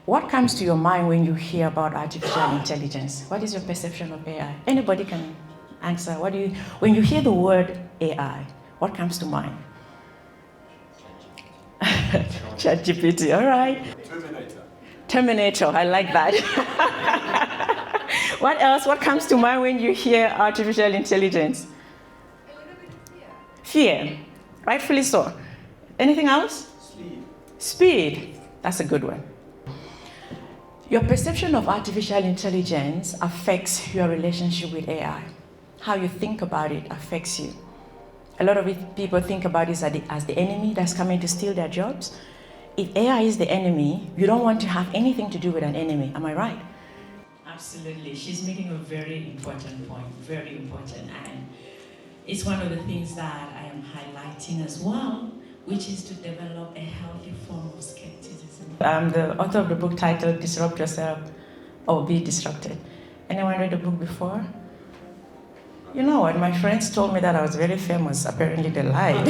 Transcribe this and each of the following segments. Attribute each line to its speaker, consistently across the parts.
Speaker 1: What comes to your mind when you hear about artificial intelligence? What is your perception of AI? Anybody can answer. When you hear the word AI, what comes to mind? ChatGPT, all right. Terminator, I like that. What else? What comes to mind when you hear artificial intelligence?
Speaker 2: A little bit of
Speaker 1: Fear, rightfully so. Anything else? Speed. That's a good one. Your perception of artificial intelligence affects your relationship with AI. How you think about it affects you. A lot of people think about it as the enemy that's coming to steal their jobs. If AI is the enemy, you don't want to have anything to do with an enemy. Am I right? Absolutely. She's making a very important point, very important. And it's one of the things that I am highlighting as well, which is to develop a healthy form of skepticism. I'm the author of the book titled Disrupt Yourself or Be Disrupted. Anyone read the book before? You know what? My friends told me that I was very famous. Apparently they lied.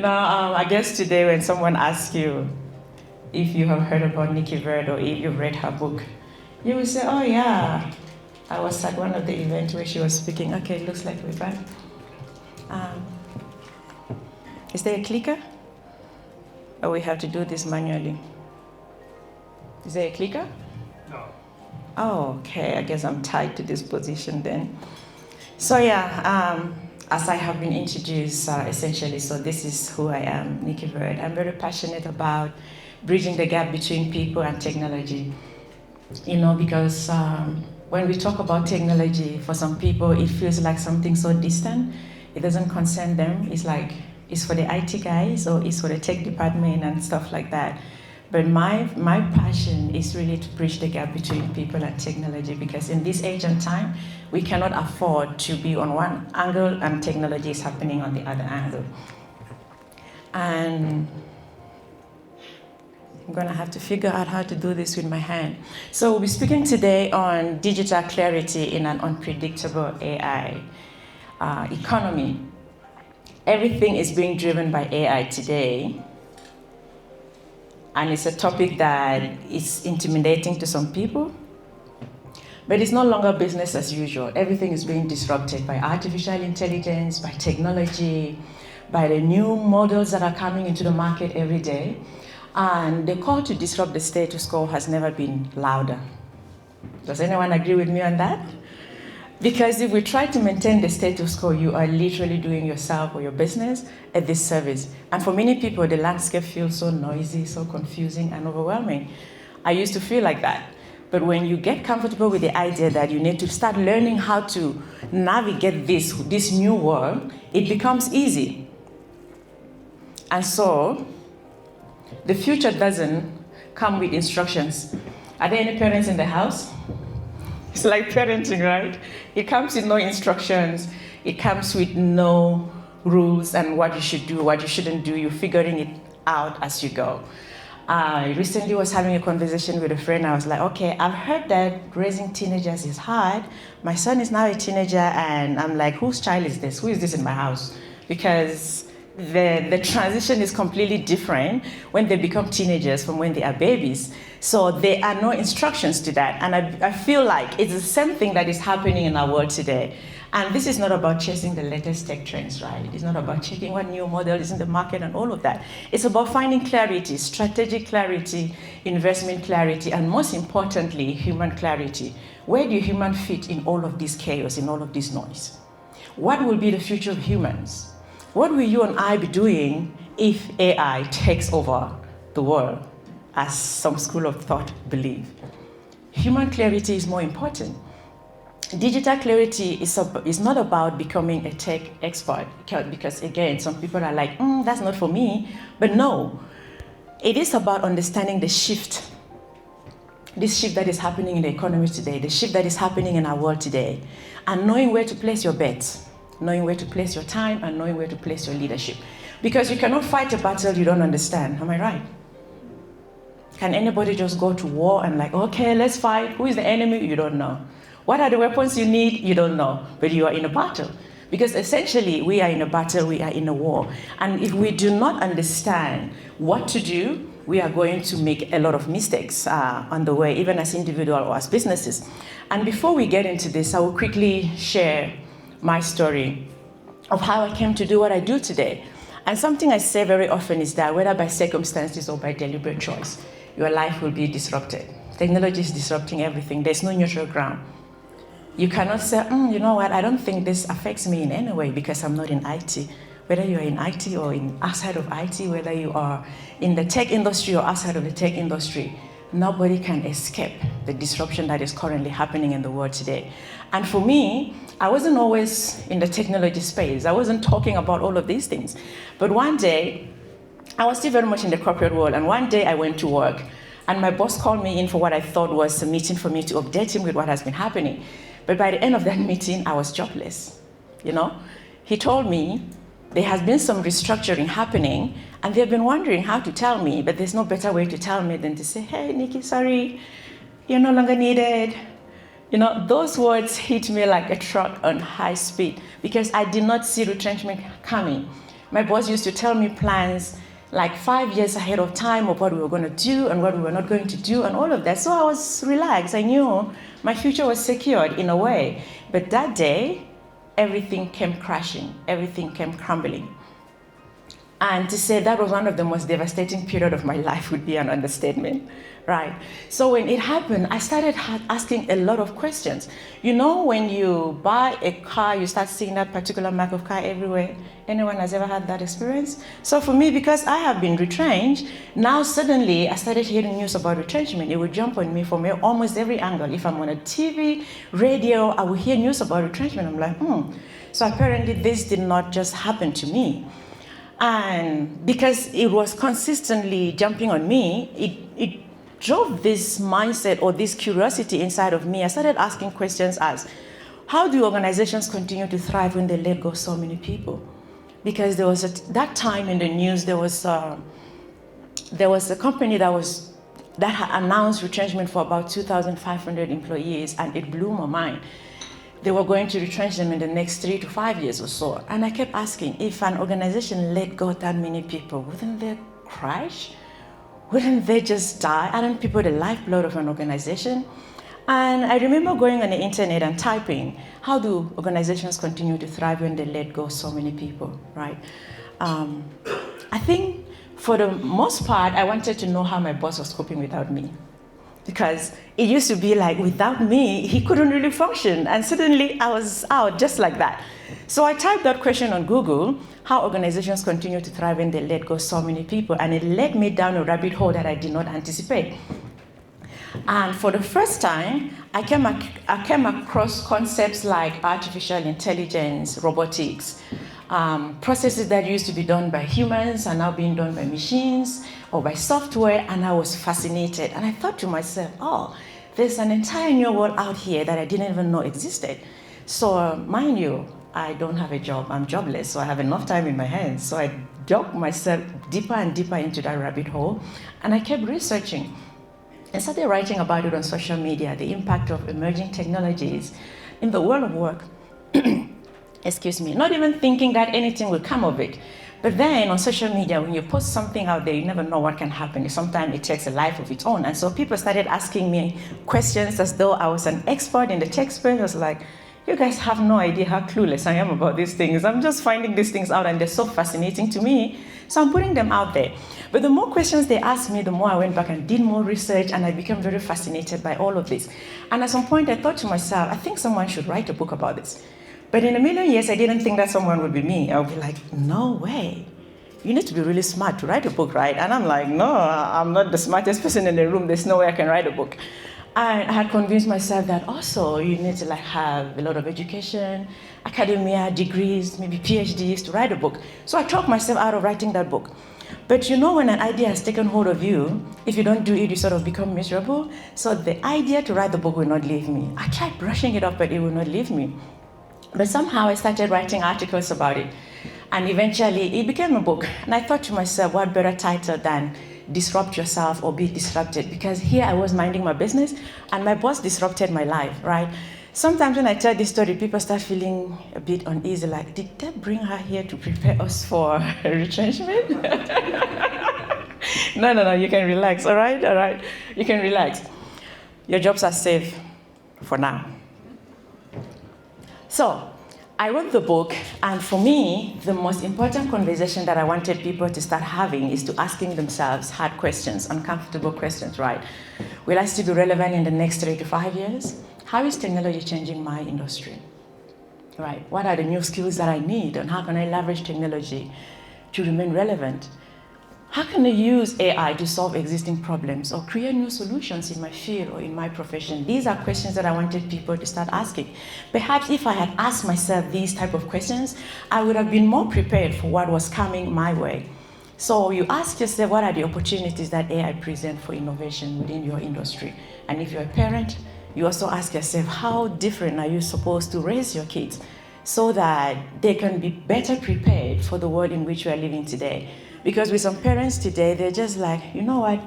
Speaker 1: I guess today when someone asks you if you have heard about Nicky Verd or if you've read her book, you will say, oh yeah, I was at one of the events where she was speaking. Okay, it looks like we're back. Is there a clicker? Or we have to do this manually? Is there a clicker?
Speaker 3: No.
Speaker 1: Oh, okay, I guess I'm tied to this position then. So yeah, as I have been introduced, essentially, so this is who I am, Nicky Verd. I'm very passionate about bridging the gap between people and technology. Because when we talk about technology, for some people, it feels like something so distant. It doesn't concern them. It's like, it's for the IT guys or it's for the tech department and stuff like that. But my passion is really to bridge the gap between people and technology, because in this age and time, we cannot afford to be on one angle and technology is happening on the other angle. And I'm gonna have to figure out how to do this with my hand. So we'll be speaking today on digital clarity in an unpredictable AI economy. Everything is being driven by AI today. And it's a topic that is intimidating to some people, but it's no longer business as usual. Everything is being disrupted by artificial intelligence, by technology, by the new models that are coming into the market every day. And the call to disrupt the status quo has never been louder. Does anyone agree with me on that? Because if we try to maintain the status quo, you are literally doing yourself or your business a disservice. And for many people, the landscape feels so noisy, so confusing and overwhelming. I used to feel like that. But when you get comfortable with the idea that you need to start learning how to navigate this new world, it becomes easy. And so, the future doesn't come with instructions. Are there any parents in the house? It's like parenting, right? It comes with no instructions. It comes with no rules and what you should do, what you shouldn't do. You're figuring it out as you go. I recently was having a conversation with a friend. I was like, okay, I've heard that raising teenagers is hard. My son is now a teenager, and I'm like, whose child is this? Who is this in my house? Because the transition is completely different when they become teenagers from when they are babies. So there are no instructions to that. And I feel like it's the same thing that is happening in our world today. And this is not about chasing the latest tech trends, right? It's not about checking what new model is in the market and all of that. It's about finding clarity, strategic clarity, investment clarity, and most importantly, human clarity. Where do humans fit in all of this chaos, in all of this noise? What will be the future of humans? What will you and I be doing if AI takes over the world, as some school of thought believe? Human clarity is more important. Digital clarity is not about becoming a tech expert, because again, some people are like, that's not for me. But no, it is about understanding the shift, this shift that is happening in the economy today, the shift that is happening in our world today, and knowing where to place your bets, knowing where to place your time, and knowing where to place your leadership. Because you cannot fight a battle you don't understand, am I right? Can anybody just go to war and like, okay, let's fight, who is the enemy? You don't know. What are the weapons you need? You don't know, but you are in a battle. Because essentially, we are in a battle, we are in a war. And if we do not understand what to do we are going to make a lot of mistakes on the way, even as individuals or as businesses. And before we get into this, I will quickly share my story of how I came to do what I do today. And something I say very often is that whether by circumstances or by deliberate choice, your life will be disrupted. Technology is disrupting everything. There's no neutral ground. You cannot say, you know what, I don't think this affects me in any way because I'm not in IT. Whether you're in IT or outside of IT, whether you are in the tech industry or outside of the tech industry, nobody can escape the disruption that is currently happening in the world today. And for me, I wasn't always in the technology space. I wasn't talking about all of these things. But one day, I was still very much in the corporate world, and one day I went to work, and my boss called me in for what I thought was a meeting for me to update him with what has been happening. But by the end of that meeting, I was jobless. He told me there has been some restructuring happening, and they've been wondering how to tell me, but there's no better way to tell me than to say, hey, Nicky, sorry, you're no longer needed. Those words hit me like a truck on high speed because I did not see retrenchment coming. My boss used to tell me plans like 5 years ahead of time of what we were going to do and what we were not going to do and all of that. So I was relaxed. I knew my future was secured in a way. But that day, everything came crashing. Everything came crumbling. And to say that was one of the most devastating periods of my life would be an understatement, right? So when it happened, I started asking a lot of questions. When you buy a car, you start seeing that particular mark of car everywhere. Anyone has ever had that experience? So for me, because I have been retrenched, now suddenly I started hearing news about retrenchment. It would jump on me from almost every angle. If I'm on a TV, radio, I will hear news about retrenchment. I'm like, So apparently this did not just happen to me. And because it was consistently jumping on me, it drove this mindset or this curiosity inside of me. I started asking questions as, how do organizations continue to thrive when they let go so many people? Because there was that time in the news, there was a company that had announced retrenchment for about 2,500 employees, and it blew my mind. They were going to retrench them in the next 3 to 5 years or so. And I kept asking, if an organization let go that many people, wouldn't they crash? Wouldn't they just die? Aren't people the lifeblood of an organization? And I remember going on the internet and typing, how do organizations continue to thrive when they let go so many people, right? I think for the most part, I wanted to know how my boss was coping without me. Because it used to be like, without me, he couldn't really function. And suddenly I was out just like that. So I typed that question on Google, how organizations continue to thrive when they let go so many people. And it led me down a rabbit hole that I did not anticipate. And for the first time, I came across concepts like artificial intelligence, robotics, processes that used to be done by humans are now being done by machines or by software, and I was fascinated. And I thought to myself, there's an entire new world out here that I didn't even know existed. So mind you, I don't have a job. I'm jobless, so I have enough time in my hands. So I dug myself deeper and deeper into that rabbit hole, and I kept researching. I started writing about it on social media, the impact of emerging technologies in the world of work. Excuse me, not even thinking that anything will come of it. But then on social media, when you post something out there, you never know what can happen. Sometimes it takes a life of its own. And so people started asking me questions as though I was an expert in the tech space. I was like, you guys have no idea how clueless I am about these things. I'm just finding these things out, and they're so fascinating to me. So I'm putting them out there. But the more questions they asked me, the more I went back and did more research, and I became very fascinated by all of this. And at some point, I thought to myself, I think someone should write a book about this. But in a million years, I didn't think that someone would be me. I would be like, no way. You need to be really smart to write a book, right? And I'm like, no, I'm not the smartest person in the room. There's no way I can write a book. I had convinced myself that also you need to have a lot of education, academia, degrees, maybe PhDs to write a book. So I talked myself out of writing that book. But when an idea has taken hold of you, if you don't do it, you sort of become miserable. So the idea to write the book will not leave me. I tried brushing it off, but it will not leave me. But somehow I started writing articles about it. And eventually it became a book. And I thought to myself, what better title than Disrupt Yourself or Be Disrupted? Because here I was minding my business and my boss disrupted my life, right? Sometimes when I tell this story, people start feeling a bit uneasy, like, did they bring her here to prepare us for retrenchment? No, you can relax, all right? You can relax. Your jobs are safe for now. So, I wrote the book, and for me, the most important conversation that I wanted people to start having is to asking themselves hard questions, uncomfortable questions, right? Will I still be relevant in the next 3 to 5 years? How is technology changing my industry? Right? What are the new skills that I need, and how can I leverage technology to remain relevant? How can I use AI to solve existing problems or create new solutions in my field or in my profession? These are questions that I wanted people to start asking. Perhaps if I had asked myself these type of questions, I would have been more prepared for what was coming my way. So you ask yourself, what are the opportunities that AI presents for innovation within your industry? And if you're a parent, you also ask yourself, how different are you supposed to raise your kids so that they can be better prepared for the world in which we are living today? Because with some parents today, they're just like, you know what,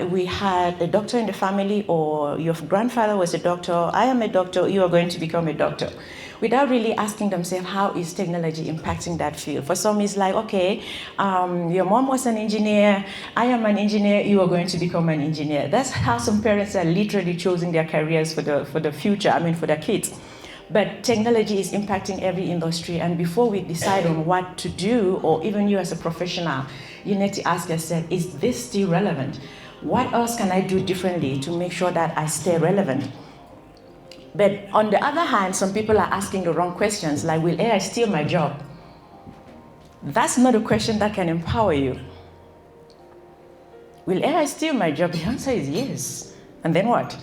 Speaker 1: we had a doctor in the family, or your grandfather was a doctor, I am a doctor, you are going to become a doctor. Without really asking themselves, how is technology impacting that field? For some, it's like, okay, your mom was an engineer, I am an engineer, you are going to become an engineer. That's how some parents are literally choosing their careers for the future, for their kids. But technology is impacting every industry, and before we decide on what to do, or even you as a professional, you need to ask yourself, is this still relevant? What else can I do differently to make sure that I stay relevant? But on the other hand, some people are asking the wrong questions, like, will AI steal my job? That's not a question that can empower you. Will AI steal my job? The answer is yes. And then what?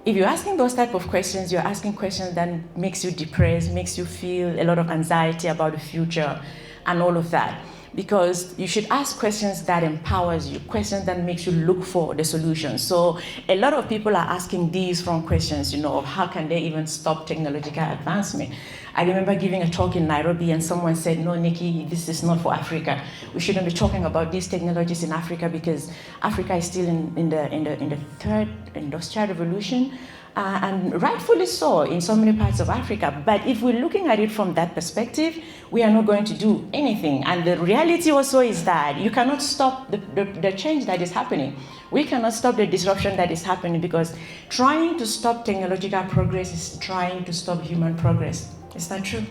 Speaker 1: If you're asking those type of questions, you're asking questions that makes you depressed, makes you feel a lot of anxiety about the future and all of that. Because you should ask questions that empowers you, questions that makes you look for the solution. So a lot of people are asking these wrong questions, of how can they even stop technological advancement. I remember giving a talk in Nairobi, and someone said, no, Nikki, this is not for Africa. We shouldn't be talking about these technologies in Africa because Africa is still in the third industrial revolution. And rightfully so in so many parts of Africa. But if we're looking at it from that perspective, we are not going to do anything. And the reality also is that you cannot stop the change that is happening. We cannot stop the disruption that is happening, because trying to stop technological progress is trying to stop human progress. Is that true?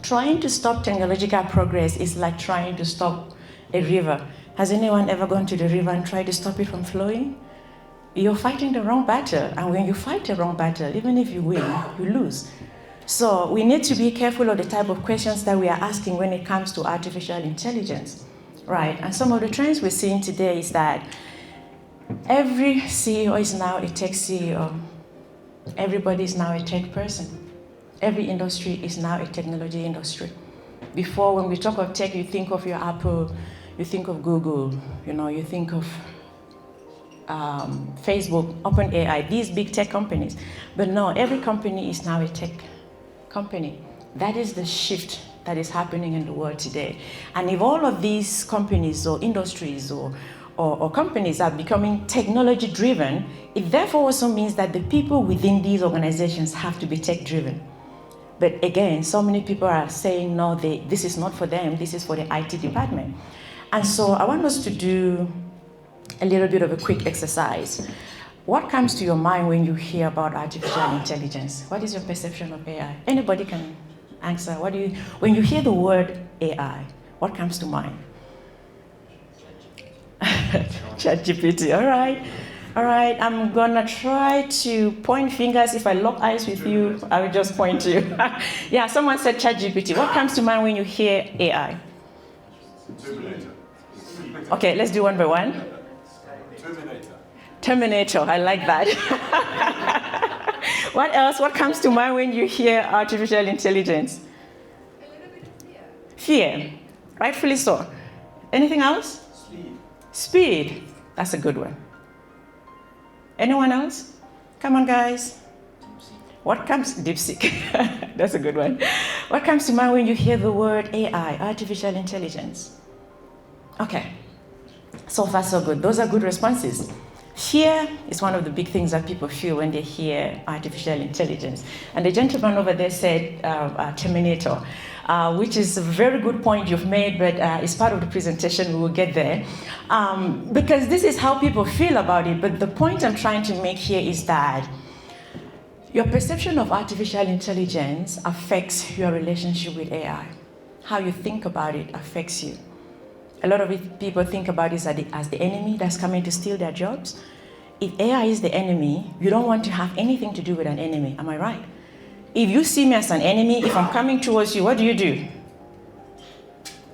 Speaker 1: Trying to stop technological progress is like trying to stop a river. Has anyone ever gone to the river and tried to stop it from flowing? You're fighting the wrong battle, and when you fight the wrong battle, even if you win, you lose. So we need to be careful of the type of questions that we are asking when it comes to artificial intelligence, right? And some of the trends we're seeing today is that every CEO is now a tech CEO. Everybody is now a tech person. Every industry is now a technology industry. Before, when we talk of tech, you think of your Apple, you think of Google, you think of Facebook, OpenAI, these big tech companies. But no, every company is now a tech company. That is the shift that is happening in the world today. And if all of these companies or industries or companies are becoming technology driven, it therefore also means that the people within these organizations have to be tech driven. But again, so many people are saying, no, this is not for them, this is for the IT department. And so I want us to do a little bit of a quick exercise. What comes to your mind when you hear about artificial intelligence? What is your perception of AI? Anybody can answer. When you hear the word AI, what comes to mind? ChatGPT, all right. I'm gonna try to point fingers. If I lock eyes with you, I will just point to you. Yeah, someone said ChatGPT. What comes to mind when you hear AI?
Speaker 3: Terminator.
Speaker 1: Okay, let's do one by one. Terminator, I like that. What else? What comes to mind when you hear artificial intelligence?
Speaker 2: A little bit of
Speaker 1: Fear. Rightfully so. Anything else? Speed. That's a good one. Anyone else? Come on, guys. What comes? DeepSeek. That's a good one. What comes to mind when you hear the word AI, artificial intelligence? Okay. So far, so good. Those are good responses. Fear is one of the big things that people feel when they hear artificial intelligence. And the gentleman over there said Terminator. which is a very good point you've made, but it's part of the presentation, we will get there. Because this is how people feel about it, but the point I'm trying to make here is that your perception of artificial intelligence affects your relationship with AI. How you think about it affects you. A lot of people think about it as the enemy that's coming to steal their jobs. If AI is the enemy, you don't want to have anything to do with an enemy, am I right? If you see me as an enemy, if I'm coming towards you, what do? You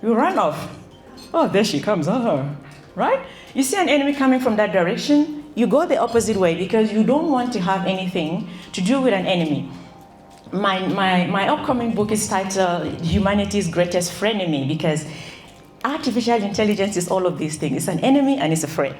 Speaker 1: run off. Oh, there she comes, right? You see an enemy coming from that direction, you go the opposite way because you don't want to have anything to do with an enemy. My upcoming book is titled Humanity's Greatest Frenemy, because artificial intelligence is all of these things. It's an enemy and it's a friend.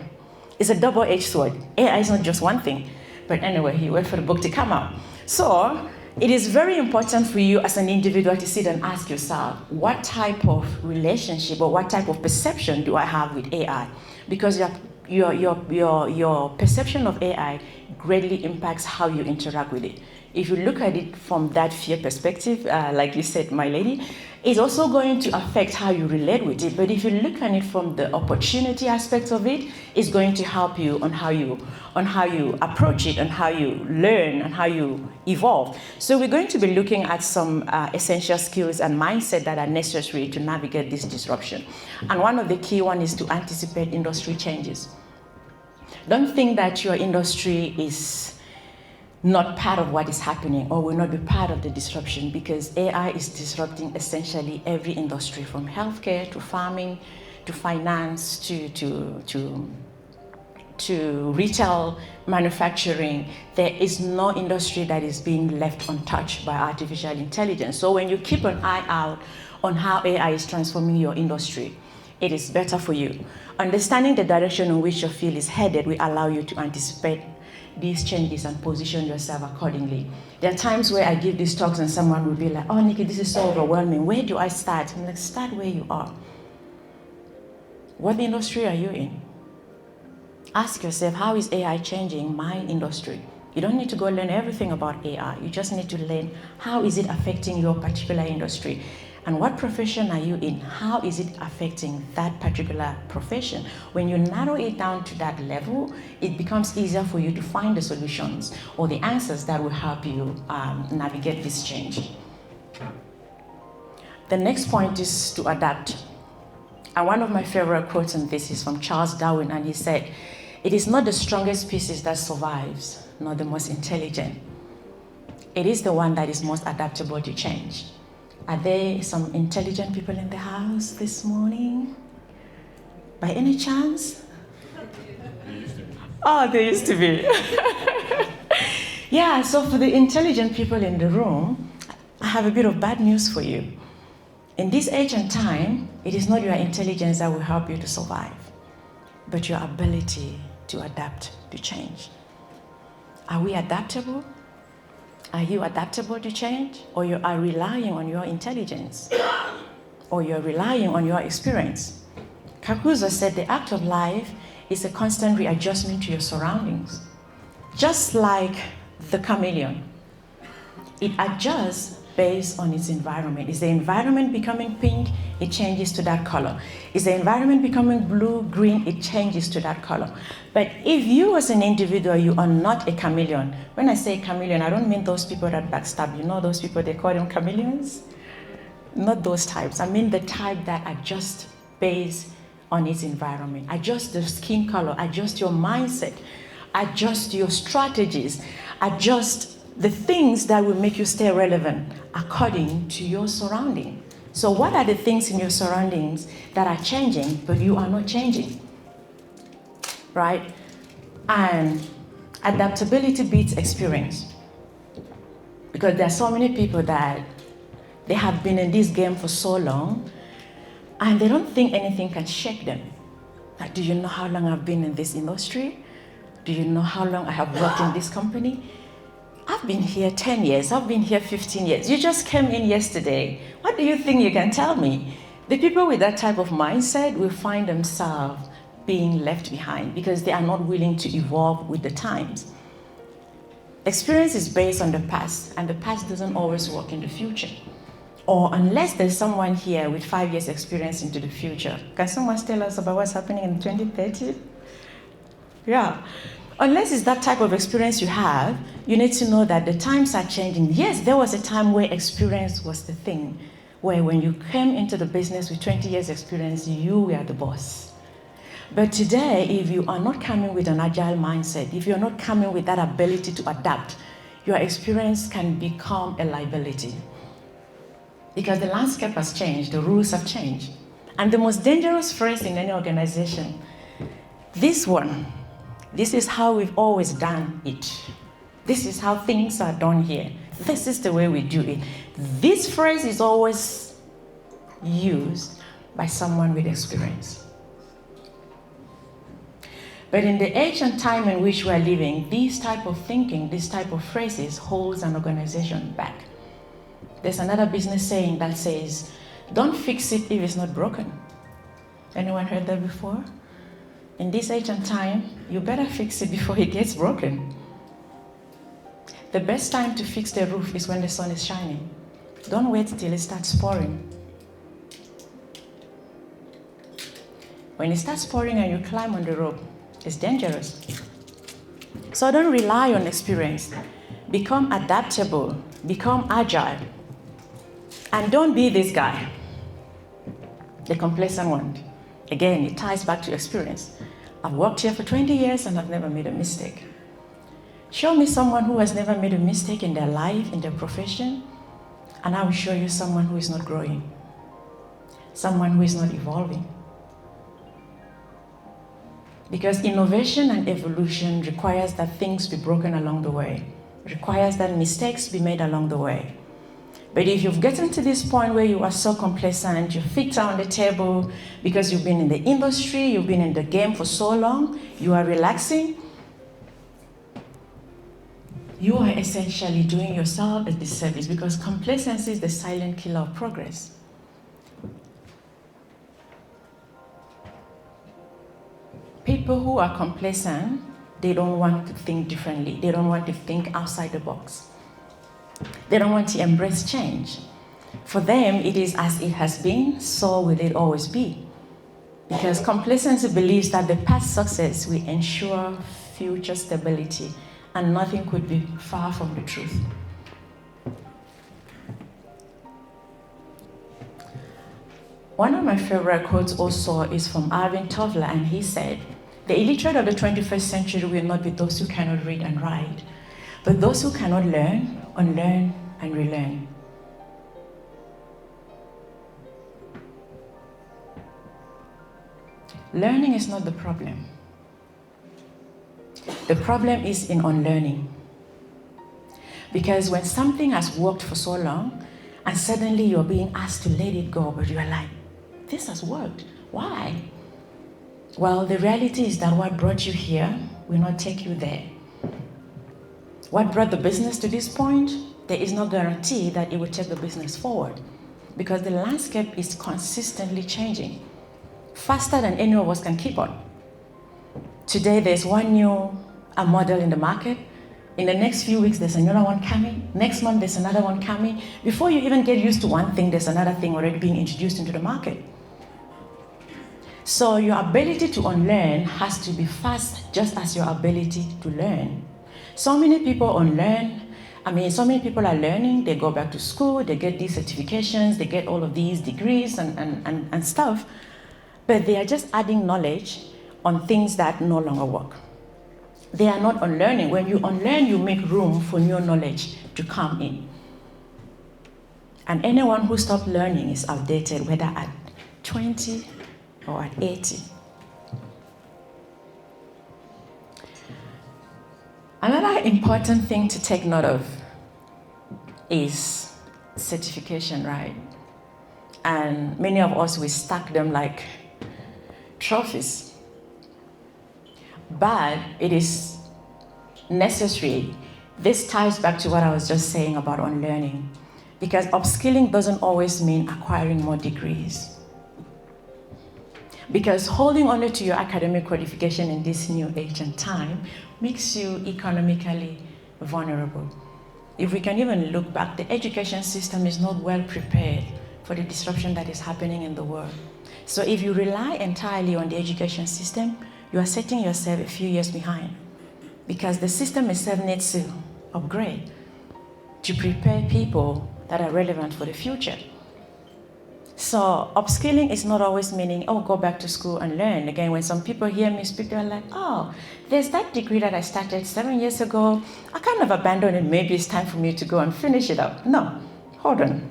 Speaker 1: It's a double-edged sword. AI is not just one thing. But anyway, you wait for the book to come out. So it is very important for you as an individual to sit and ask yourself, what type of relationship or what type of perception do I have with AI? Because your perception of AI greatly impacts how you interact with it. If you look at it from that fear perspective, like you said, my lady, it's also going to affect how you relate with it. But if you look at it from the opportunity aspect of it, it's going to help you on how you approach it, and how you learn, and how you evolve. So we're going to be looking at some essential skills and mindset that are necessary to navigate this disruption. And one of the key ones is to anticipate industry changes. Don't think that your industry is not part of what is happening or will not be part of the disruption, because AI is disrupting essentially every industry, from healthcare to farming to finance to retail, manufacturing. There is no industry that is being left untouched by artificial intelligence. So when you keep an eye out on how AI is transforming your industry, it is better for you. Understanding the direction in which your field is headed will allow you to anticipate these changes and position yourself accordingly. There are times where I give these talks and someone will be like, oh, Nicky, this is so overwhelming. Where do I start? I'm like, start where you are. What industry are you in? Ask yourself, how is AI changing my industry? You don't need to go learn everything about AI. You just need to learn, how is it affecting your particular industry? And what profession are you in? How is it affecting that particular profession? When you narrow it down to that level, it becomes easier for you to find the solutions or the answers that will help you navigate this change. The next point is to adapt. And one of my favorite quotes on this is from Charles Darwin, and he said, "It is not the strongest species that survives, nor the most intelligent. It is the one that is most adaptable to change." Are there some intelligent people in the house this morning? By any chance? Oh, there used to be. Yeah, so for the intelligent people in the room, I have a bit of bad news for you. In this age and time, it is not your intelligence that will help you to survive, but your ability to adapt to change. Are we adaptable? Are you adaptable to change? Or you are relying on your intelligence? Or you're relying on your experience? Kakuzo said the act of life is a constant readjustment to your surroundings. Just like the chameleon, it adjusts based on its environment. Is the environment becoming pink? It changes to that color. Is the environment becoming blue, green? It changes to that color. But if you as an individual, you are not a chameleon. When I say chameleon, I don't mean those people that backstab. You know those people, they call them chameleons? Not those types. I mean the type that adjust based on its environment. Adjust the skin color, adjust your mindset, adjust your strategies, adjust the things that will make you stay relevant according to your surrounding. So what are the things in your surroundings that are changing, but you are not changing, right? And adaptability beats experience. Because there are so many people that they have been in this game for so long, and they don't think anything can shake them. Like, do you know how long I've been in this industry? Do you know how long I have worked in this company? I've been here 10 years, I've been here 15 years. You just came in yesterday. What do you think you can tell me? The people with that type of mindset will find themselves being left behind because they are not willing to evolve with the times. Experience is based on the past, and the past doesn't always work in the future. Or unless there's someone here with 5 years experience into the future. Can someone tell us about what's happening in 2030? Yeah. Unless it's that type of experience you have, you need to know that the times are changing. Yes, there was a time where experience was the thing, where when you came into the business with 20 years experience, you were the boss. But today, if you are not coming with an agile mindset, if you're not coming with that ability to adapt, your experience can become a liability. Because the landscape has changed, the rules have changed. And the most dangerous phrase in any organization, this is how we've always done it. This is how things are done here. This is the way we do it. This phrase is always used by someone with experience. But in the age and time in which we are living, this type of thinking, this type of phrases holds an organization back. There's another business saying that says, don't fix it if it's not broken. Anyone heard that before? In this age and time, you better fix it before it gets broken. The best time to fix the roof is when the sun is shining. Don't wait till it starts pouring. When it starts pouring and you climb on the rope, it's dangerous. So don't rely on experience. Become adaptable, become agile. And don't be this guy, the complacent one. Again, it ties back to experience. I've worked here for 20 years and I've never made a mistake. Show me someone who has never made a mistake in their life, in their profession, and I will show you someone who is not growing, someone who is not evolving. Because innovation and evolution requires that things be broken along the way, requires that mistakes be made along the way. But if you've gotten to this point where you are so complacent, your feet are on the table because you've been in the industry, you've been in the game for so long, you are relaxing, you are essentially doing yourself a disservice because complacency is the silent killer of progress. People who are complacent, they don't want to think differently. They don't want to think outside the box. They don't want to embrace change. For them, it is as it has been, so will it always be. Because complacency believes that the past success will ensure future stability, and nothing could be far from the truth. One of my favorite quotes also is from Arvin Toffler, and he said, "The illiterate of the 21st century will not be those who cannot read and write, but those who cannot learn, unlearn, and relearn." Learning is not the problem. The problem is in unlearning. Because when something has worked for so long, and suddenly you're being asked to let it go, but you're like, this has worked. Why? Well, the reality is that what brought you here will not take you there. What brought the business to this point, there is no guarantee that it will take the business forward because the landscape is consistently changing, faster than any of us can keep on. Today, there's one new model in the market. In the next few weeks, there's another one coming. Next month, there's another one coming. Before you even get used to one thing, there's another thing already being introduced into the market. So your ability to unlearn has to be fast, just as your ability to learn. So many people unlearn. So many people are learning. They go back to school, they get these certifications, they get all of these degrees and stuff, but they are just adding knowledge on things that no longer work. They are not unlearning. When you unlearn, you make room for new knowledge to come in. And anyone who stops learning is outdated, whether at 20 or at 80. Another important thing to take note of is certification, right? And many of us, we stack them like trophies. But it is necessary. This ties back to what I was just saying about unlearning. Because upskilling doesn't always mean acquiring more degrees. Because holding on to your academic qualification in this new age and time makes you economically vulnerable. If we can even look back, the education system is not well prepared for the disruption that is happening in the world. So if you rely entirely on the education system, you are setting yourself a few years behind, because the system itself needs to upgrade to prepare people that are relevant for the future. So upskilling is not always meaning, oh, go back to school and learn. Again, when some people hear me speak, they're like, oh, there's that degree that I started 7 years ago. I kind of abandoned it. Maybe it's time for me to go and finish it up. No, hold on.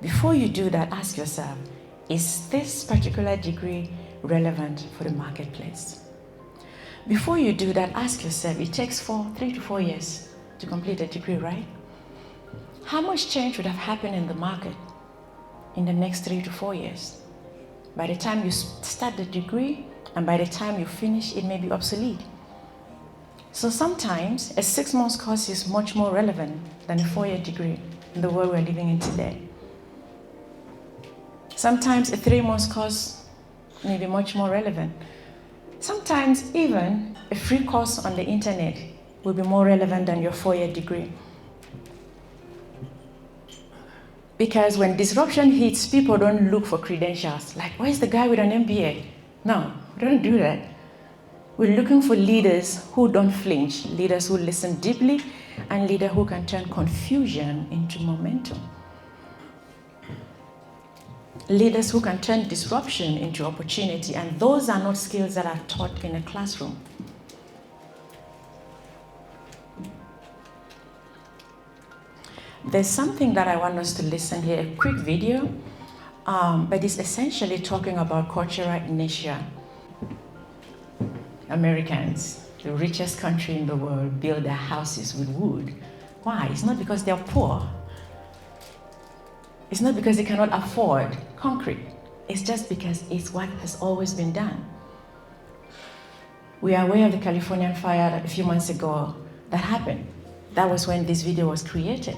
Speaker 1: Before you do that, ask yourself, is this particular degree relevant for the marketplace? Before you do that, ask yourself, it takes 3 to 4 years to complete a degree, right? How much change would have happened in the market in the next 3 to 4 years? By the time you start the degree and by the time you finish, it may be obsolete. So sometimes a 6-month course is much more relevant than a 4-year degree in the world we're living in today. Sometimes a 3-month course may be much more relevant. Sometimes even a free course on the internet will be more relevant than your 4-year degree. Because when disruption hits, people don't look for credentials. Like, where's the guy with an MBA? No, we don't do that. We're looking for leaders who don't flinch, leaders who listen deeply, and leaders who can turn confusion into momentum. Leaders who can turn disruption into opportunity, and those are not skills that are taught in a classroom. There's something that I want us to listen here, a quick video, but it's essentially talking about cultural inertia. Americans, the richest country in the world, build their houses with wood. Why? It's not because they're poor. It's not because they cannot afford concrete. It's just because it's what has always been done. We are aware of the Californian fire that a few months ago that happened. That was when this video was created.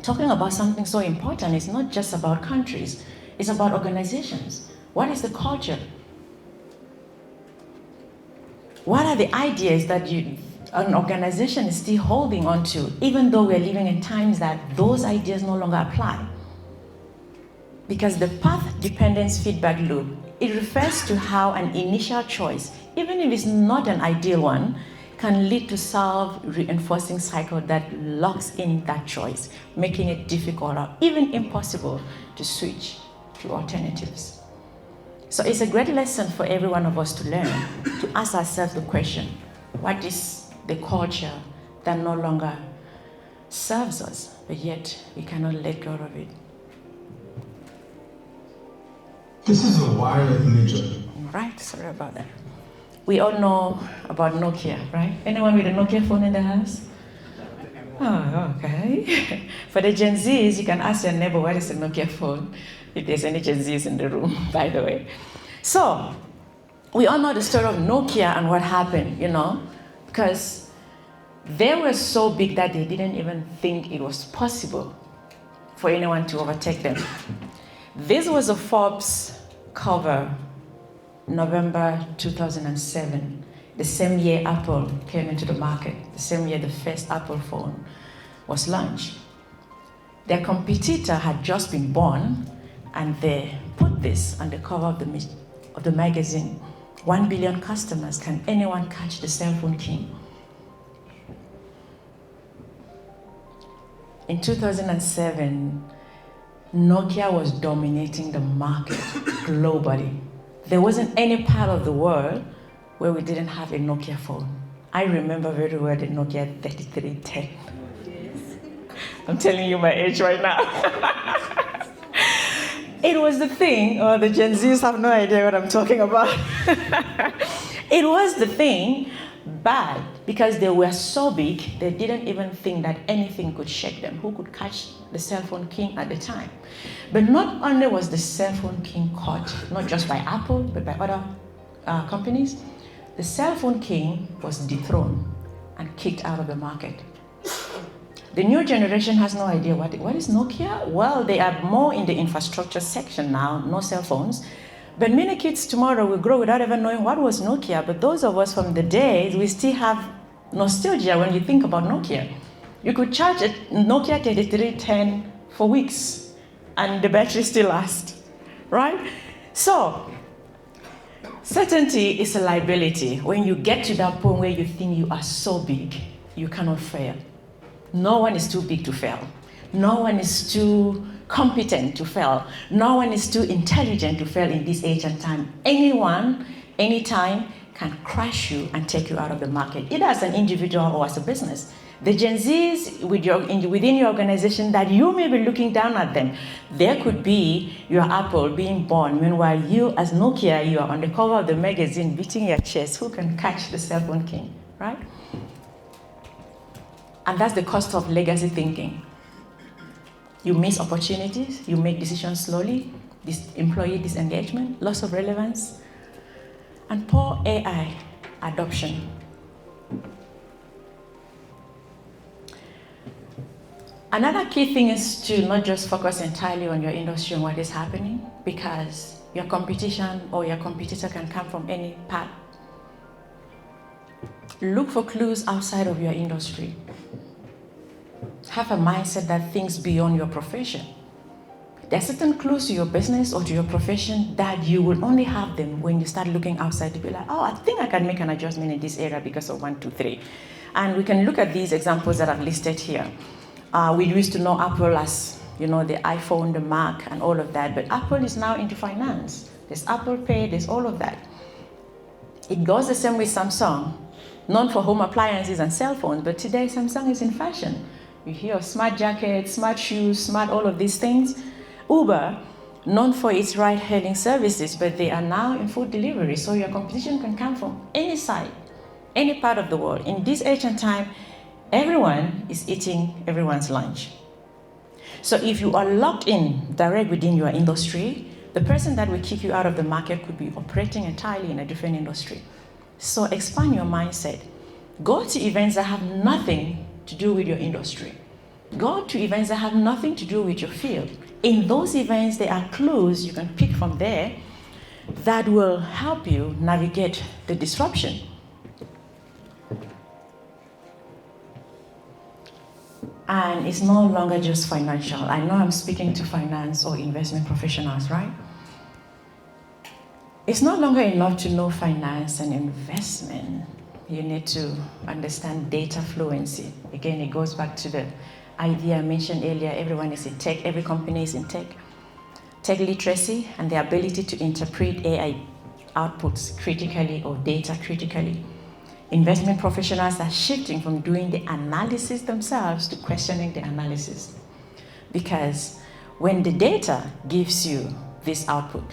Speaker 1: Talking about something so important is not just about countries, it's about organizations. What is the culture? What are the ideas that an organization is still holding on to, even though we're living in times that those ideas no longer apply? Because the path dependence feedback loop, it refers to how an initial choice, even if it's not an ideal one, can lead to self-reinforcing cycle that locks in that choice, making it difficult or even impossible to switch to alternatives. So it's a great lesson for every one of us to learn, to ask ourselves the question, what is the culture that no longer serves us, but yet we cannot let go of it?
Speaker 4: This is a wireless nature.
Speaker 1: Right, sorry about that. We all know about Nokia, right? Anyone with a Nokia phone in the house? Oh, okay. For the Gen Zs, you can ask your neighbor, what is a Nokia phone? If there's any Gen Zs in the room, by the way. So, we all know the story of Nokia and what happened, because they were so big that they didn't even think it was possible for anyone to overtake them. This was a Forbes cover, November 2007, the same year Apple came into the market, the same year the first Apple phone was launched. Their competitor had just been born, and they put this on the cover of the magazine. 1 billion customers, can anyone catch the cell phone king? In 2007, Nokia was dominating the market globally. There wasn't any part of the world where we didn't have a Nokia phone. I remember very well the Nokia 3310. Yes. I'm telling you my age right now. It was the thing, the Gen Zs have no idea what I'm talking about. It was the thing, but because they were so big, they didn't even think that anything could shake them. Who could catch the cell phone king at the time? But not only was the cell phone king caught, not just by Apple, but by other companies, the cell phone king was dethroned and kicked out of the market. The new generation has no idea what is Nokia. Well, they are more in the infrastructure section now, no cell phones. But many kids tomorrow will grow without even knowing what was Nokia. But those of us from the days, we still have nostalgia when you think about Nokia. You could charge a Nokia 3310 for weeks and the battery still lasts, right? So, certainty is a liability. When you get to that point where you think you are so big, you cannot fail. No one is too big to fail. No one is too competent to fail. No one is too intelligent to fail in this age and time. Anyone, anytime, can crush you and take you out of the market, either as an individual or as a business. The Gen Zs within your organization that you may be looking down at them, there could be your Apple being born. Meanwhile, you as Nokia, you are on the cover of the magazine beating your chest. Who can catch the cell phone king, right? And that's the cost of legacy thinking. You miss opportunities, you make decisions slowly, employee disengagement, loss of relevance, and poor AI adoption. Another key thing is to not just focus entirely on your industry and what is happening, because your competition or your competitor can come from any part. Look for clues outside of your industry. Have a mindset that thinks beyond your profession. There are certain clues to your business or to your profession that you will only have them when you start looking outside to be like, oh, I think I can make an adjustment in this area because of 1, 2, 3. And we can look at these examples that I've listed here. We used to know Apple as, the iPhone, the Mac, and all of that, but Apple is now into finance. There's Apple Pay, there's all of that. It goes the same with Samsung, known for home appliances and cell phones, but today Samsung is in fashion. You hear of smart jackets, smart shoes, smart all of these things. Uber, known for its ride-hailing services, but they are now in food delivery, so your competition can come from any side, any part of the world. In this age and time, everyone is eating everyone's lunch. So if you are locked in direct within your industry, the person that will kick you out of the market could be operating entirely in a different industry. So expand your mindset. Go to events that have nothing to do with your industry. Go to events that have nothing to do with your field. In those events, there are clues you can pick from there that will help you navigate the disruption. And it's no longer just financial. I know I'm speaking to finance or investment professionals, right? It's no longer enough to know finance and investment. You need to understand data fluency. Again, it goes back to the idea I mentioned earlier. Everyone is in tech, every company is in tech. Tech literacy and the ability to interpret AI outputs critically or data critically. Investment professionals are shifting from doing the analysis themselves to questioning the analysis. Because when the data gives you this output,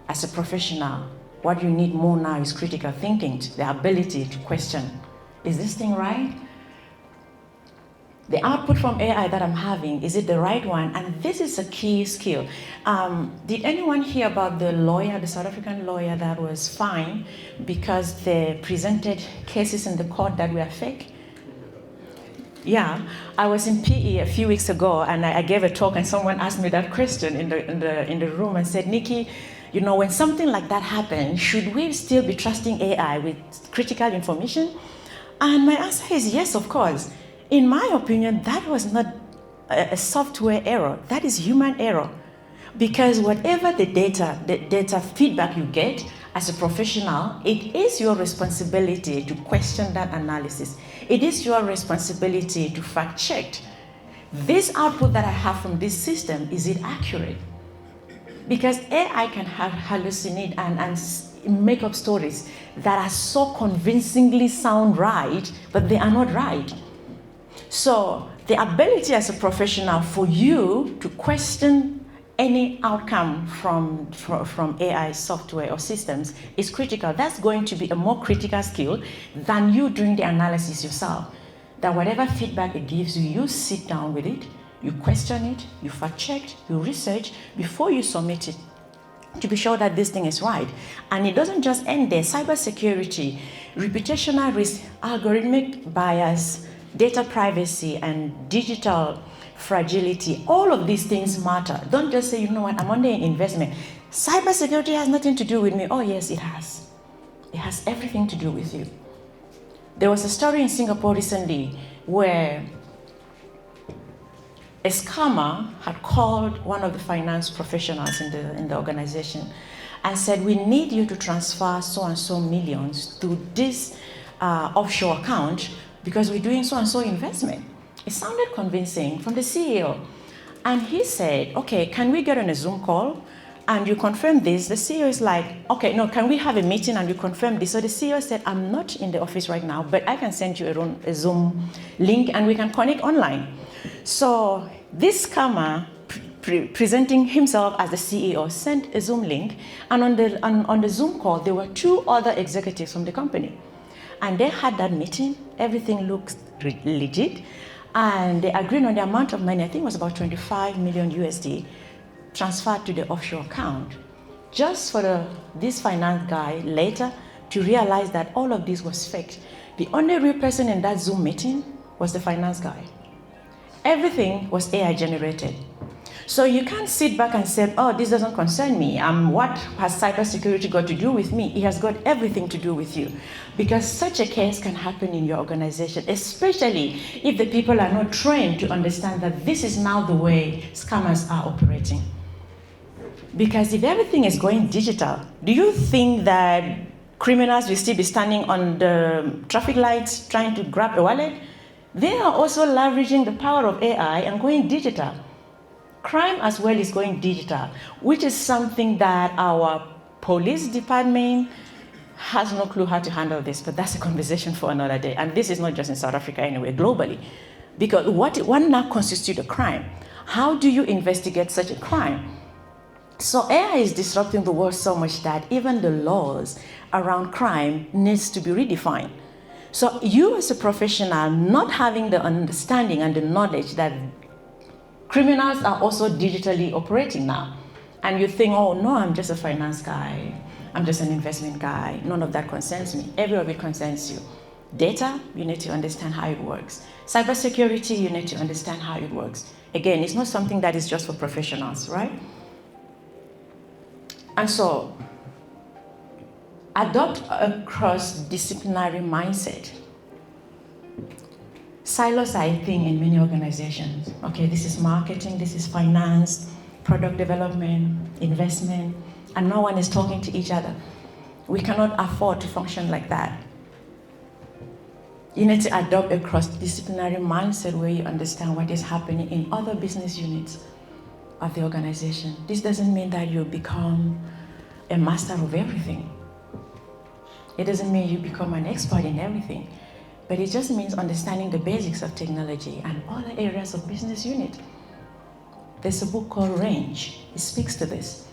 Speaker 1: as a professional, what you need more now is critical thinking, the ability to question, is this thing right? The output from AI that I'm having, is it the right one? And this is a key skill. Did anyone hear about the lawyer, the South African lawyer that was fined because they presented cases in the court that were fake? Yeah, I was in PE a few weeks ago and I gave a talk and someone asked me that question in the room and said, Nikki, when something like that happens, should we still be trusting AI with critical information? And my answer is yes, of course. In my opinion, that was not a software error. That is human error. Because whatever the data feedback you get as a professional, it is your responsibility to question that analysis. It is your responsibility to fact check. This output that I have from this system, is it accurate? Because AI can hallucinate and make up stories that are so convincingly sound right, but they are not right. So the ability as a professional for you to question any outcome from AI software or systems is critical. That's going to be a more critical skill than you doing the analysis yourself. That whatever feedback it gives you, you sit down with it, you question it, you fact check, you research before you submit it to be sure that this thing is right. And it doesn't just end there. Cybersecurity, reputational risk, algorithmic bias, data privacy, and digital fragility, all of these things matter. Don't just say, I'm under an investment. Cybersecurity has nothing to do with me. Oh yes, it has. It has everything to do with you. There was a story in Singapore recently where a scammer had called one of the finance professionals in the organization and said, we need you to transfer so and so millions to this offshore account because we're doing so and so investment. It sounded convincing from the CEO. And he said, okay, can we get on a Zoom call and you confirm this? The CEO is like, okay, no, can we have a meeting and you confirm this? So the CEO said, I'm not in the office right now, but I can send you a Zoom link and we can connect online. So this scammer, presenting himself as the CEO, sent a Zoom link, and on the Zoom call, there were two other executives from the company. And they had that meeting, everything looked legit, and they agreed on the amount of money, I think it was about 25 million USD, transferred to the offshore account, just for this finance guy later to realize that all of this was fake. The only real person in that Zoom meeting was the finance guy. Everything was AI generated. So you can't sit back and say, oh, this doesn't concern me. What has cybersecurity got to do with me? It has got everything to do with you. Because such a case can happen in your organization, especially if the people are not trained to understand that this is now the way scammers are operating. Because if everything is going digital, do you think that criminals will still be standing on the traffic lights trying to grab a wallet? They are also leveraging the power of AI and going digital. Crime as well is going digital, which is something that our police department has no clue how to handle this, but that's a conversation for another day. And this is not just in South Africa anyway, globally. Because what now constitutes a crime? How do you investigate such a crime? So AI is disrupting the world so much that even the laws around crime needs to be redefined. So you as a professional not having the understanding and the knowledge that criminals are also digitally operating now, and you think, oh no, I'm just a finance guy, I'm just an investment guy, none of that concerns me. Every of it concerns you. Data, you need to understand how it works. Cybersecurity, you need to understand how it works. Again, it's not something that is just for professionals, right? And so, adopt a cross-disciplinary mindset. Silos are a thing in many organizations. Okay, this is marketing, this is finance, product development, investment, and no one is talking to each other. We cannot afford to function like that. You need to adopt a cross-disciplinary mindset where you understand what is happening in other business units of the organization. This doesn't mean that you become a master of everything. It doesn't mean you become an expert in everything, but it just means understanding the basics of technology and other areas of business unit. There's a book called Range. It speaks to this.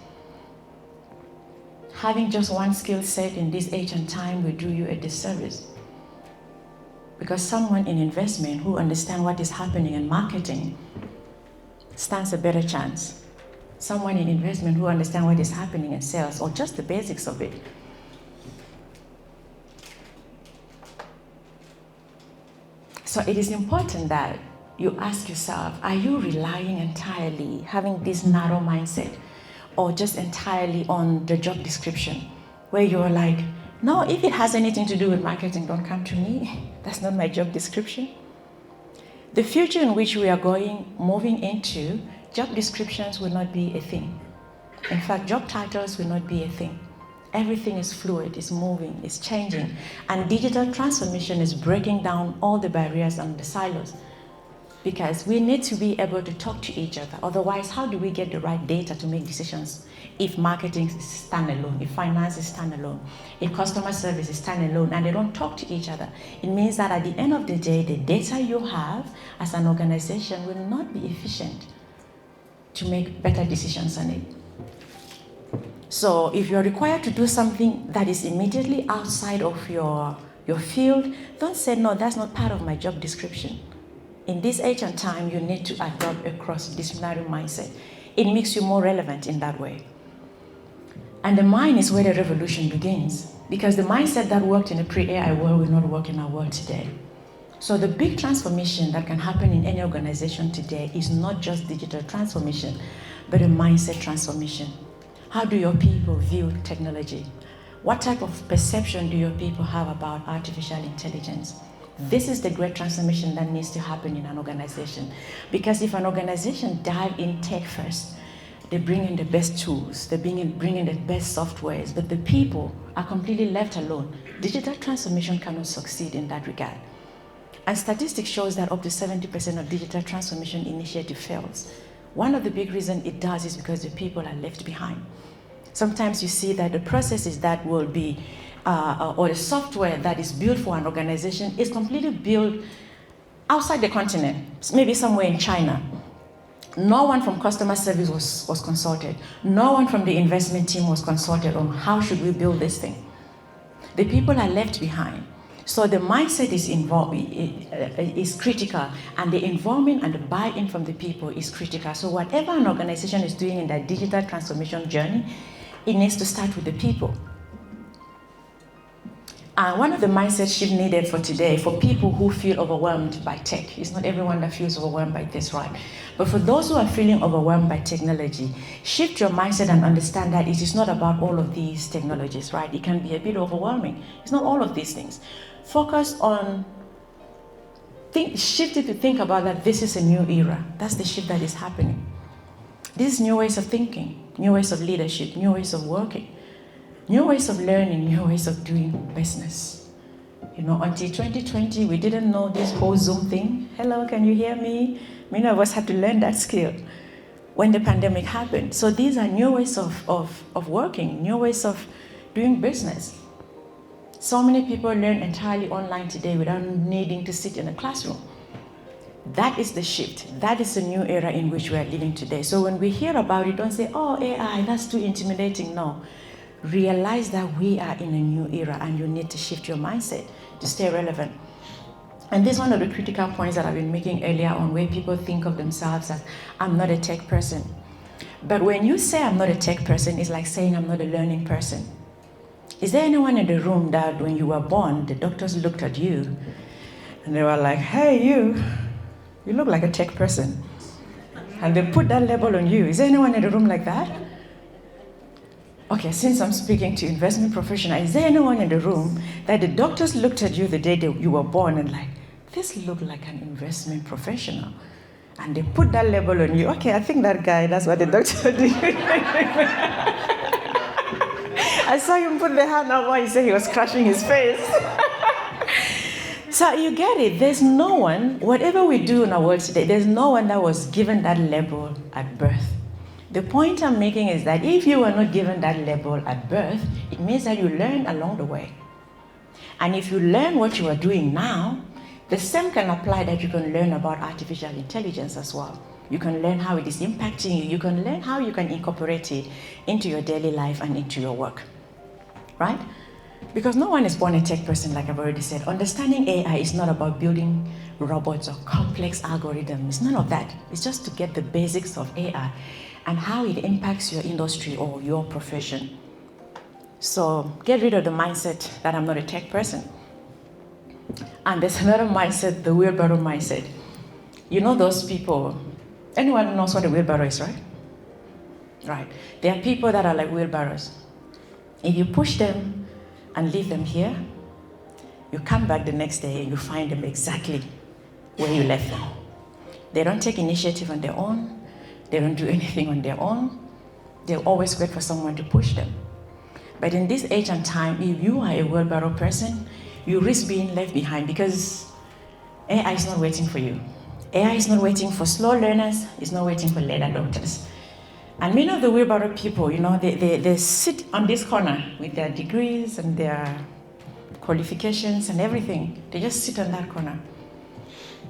Speaker 1: Having just one skill set in this age and time will do you a disservice. Because someone in investment who understands what is happening in marketing stands a better chance. Someone in investment who understands what is happening in sales, or just the basics of it. So it is important that you ask yourself, are you relying entirely, having this narrow mindset, or just entirely on the job description, where you're like, no, if it has anything to do with marketing, don't come to me. That's not my job description. The future in which we are moving into, job descriptions will not be a thing. In fact, job titles will not be a thing. Everything is fluid, it's moving, it's changing. And digital transformation is breaking down all the barriers and the silos. Because we need to be able to talk to each other. Otherwise, how do we get the right data to make decisions if marketing is standalone, if finance is standalone, if customer service is standalone, and they don't talk to each other? It means that at the end of the day, the data you have as an organization will not be efficient to make better decisions on it. So if you're required to do something that is immediately outside of your field, don't say, no, that's not part of my job description. In this age and time, you need to adopt a cross-disciplinary mindset. It makes you more relevant in that way. And the mind is where the revolution begins, because the mindset that worked in a pre-AI world will not work in our world today. So the big transformation that can happen in any organization today is not just digital transformation, but a mindset transformation. How do your people view technology? What type of perception do your people have about artificial intelligence? This is the great transformation that needs to happen in an organization. Because if an organization dive in tech first, they bring in the best tools, they bring in the best softwares, but the people are completely left alone. Digital transformation cannot succeed in that regard. And statistics shows that up to 70% of digital transformation initiative fails. One of the big reasons it does is because the people are left behind. Sometimes you see that the processes that will be, or the software that is built for an organization is completely built outside the continent, maybe somewhere in China. No one from customer service was consulted. No one from the investment team was consulted on how should we build this thing. The people are left behind. So the mindset is critical, and the involvement and the buy-in from the people is critical. So whatever an organization is doing in that digital transformation journey, it needs to start with the people. And one of the mindset shifts needed for today, for people who feel overwhelmed by tech, it's not everyone that feels overwhelmed by this, right? But for those who are feeling overwhelmed by technology, shift your mindset and understand that it is not about all of these technologies, right? It can be a bit overwhelming. It's not all of these things. Focus on, shift it to think about that this is a new era. That's the shift that is happening. These new ways of thinking, new ways of leadership, new ways of working, new ways of learning, new ways of doing business. You know, until 2020, we didn't know this whole Zoom thing. Hello, can you hear me? Many of us had to learn that skill when the pandemic happened. So these are new ways of working, new ways of doing business. So many people learn entirely online today without needing to sit in a classroom. That is the shift. That is the new era in which we are living today. So when we hear about it, don't say, oh, AI, that's too intimidating. No. Realize that we are in a new era and you need to shift your mindset to stay relevant. And this is one of the critical points that I've been making earlier on, where people think of themselves as, I'm not a tech person. But when you say I'm not a tech person, it's like saying I'm not a learning person. Is there anyone in the room that when you were born, the doctors looked at you and they were like, hey, you look like a tech person. And they put that label on you. Is there anyone in the room like that? Okay, since I'm speaking to investment professionals, is there anyone in the room that the doctors looked at you the day that you were born and like, this looked like an investment professional? And they put that label on you. Okay, I think that guy, that's what the doctor did. I saw him put the hand up while he said he was crushing his face. So you get it. There's no one, whatever we do in our world today, there's no one that was given that label at birth. The point I'm making is that if you were not given that label at birth, it means that you learn along the way. And if you learn what you are doing now, the same can apply that you can learn about artificial intelligence as well. You can learn how it is impacting you. You can learn how you can incorporate it into your daily life and into your work, right? Because no one is born a tech person, like I've already said. Understanding AI is not about building robots or complex algorithms. None of that. It's just to get the basics of AI and how it impacts your industry or your profession. So get rid of the mindset that I'm not a tech person. And there's another mindset, the wheelbarrow mindset. You know those people, anyone knows what a wheelbarrow is, right? Right. There are people that are like wheelbarrows. If you push them and leave them here, you come back the next day and you find them exactly where you left them. They don't take initiative on their own. They don't do anything on their own. They always wait for someone to push them. But in this age and time, if you are a wheelbarrow person, you risk being left behind because AI is not waiting for you. AI is not waiting for slow learners. It's not waiting for late adopters. And many of the wheelbarrow people, you know, they sit on this corner with their degrees and their qualifications and everything. They just sit on that corner.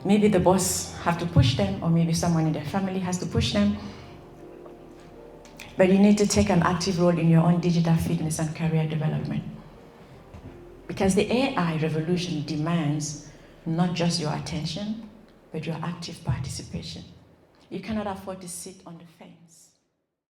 Speaker 1: Maybe the boss have to push them, or maybe someone in their family has to push them. But you need to take an active role in your own digital fitness and career development. Because the AI revolution demands not just your attention, but your active participation. You cannot afford to sit on the fence.